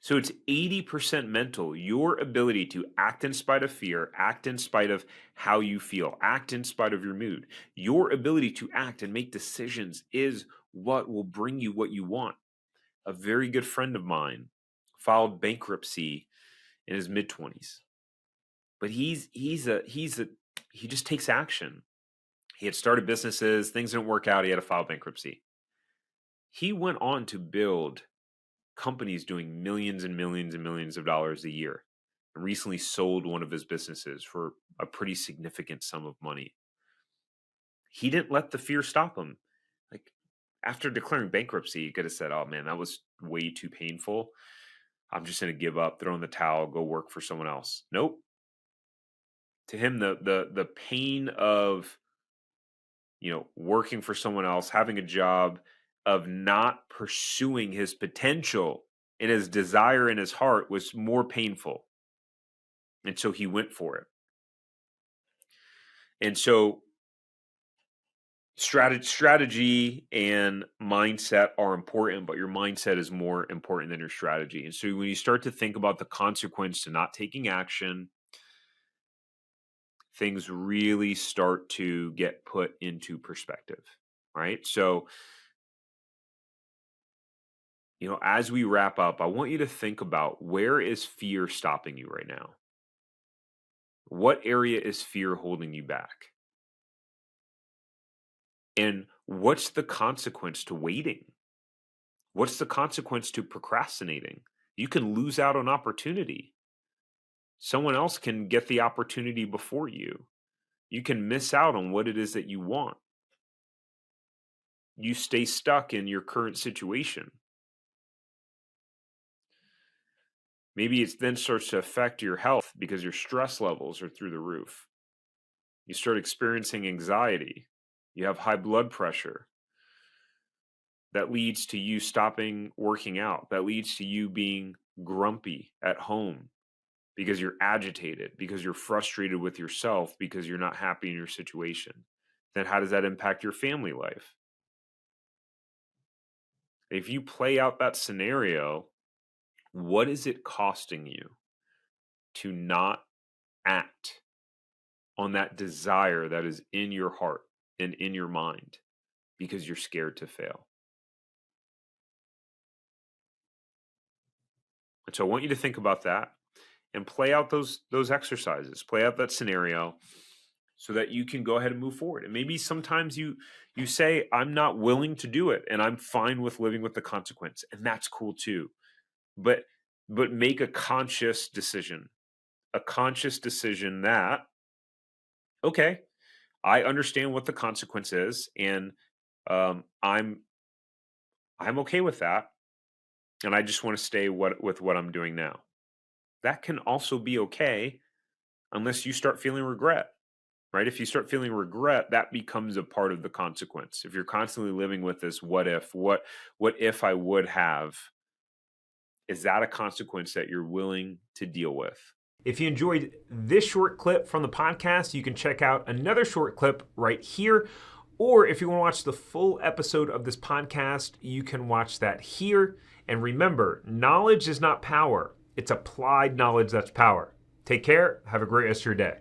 So it's 80% mental. Your ability to act in spite of fear, act in spite of how you feel, act in spite of your mood. Your ability to act and make decisions is what will bring you what you want. A very good friend of mine filed bankruptcy in his mid-20s. But he just takes action. He had started businesses, things didn't work out, he had to file bankruptcy. He went on to build companies doing millions and millions and millions of dollars a year, and recently sold one of his businesses for a pretty significant sum of money. He didn't let the fear stop him. Like, after declaring bankruptcy, he could have said, "Oh man, that was way too painful. I'm just going to give up, throw in the towel, go work for someone else." Nope. To him, the pain of, working for someone else, having a job, of not pursuing his potential and his desire in his heart was more painful. And so he went for it. And so strategy and mindset are important, but your mindset is more important than your strategy. And so when you start to think about the consequence to not taking action, things really start to get put into perspective, right? So, as we wrap up, I want you to think about, where is fear stopping you right now? What area is fear holding you back? And what's the consequence to waiting? What's the consequence to procrastinating? You can lose out on opportunity. Someone else can get the opportunity before you. You can miss out on what it is that you want. You stay stuck in your current situation. Maybe it then starts to affect your health because your stress levels are through the roof. You start experiencing anxiety. You have high blood pressure. That leads to you stopping working out. That leads to you being grumpy at home because you're agitated, because you're frustrated with yourself, because you're not happy in your situation. Then how does that impact your family life? If you play out that scenario, what is it costing you to not act on that desire that is in your heart and in your mind because you're scared to fail? And so I want you to think about that and play out those exercises, play out that scenario, so that you can go ahead and move forward. And maybe sometimes you say, "I'm not willing to do it, and I'm fine with living with the consequence," and that's cool too. But make a conscious decision that, okay, I understand what the consequence is, and I'm okay with that, and I just want to stay with what I'm doing now. That can also be okay unless you start feeling regret, right? If you start feeling regret, that becomes a part of the consequence. If you're constantly living with this, what if I would have, is that a consequence that you're willing to deal with? If you enjoyed this short clip from the podcast, you can check out another short clip right here. Or if you want to watch the full episode of this podcast, you can watch that here. And remember, knowledge is not power. It's applied knowledge that's power. Take care. Have a great rest of your day.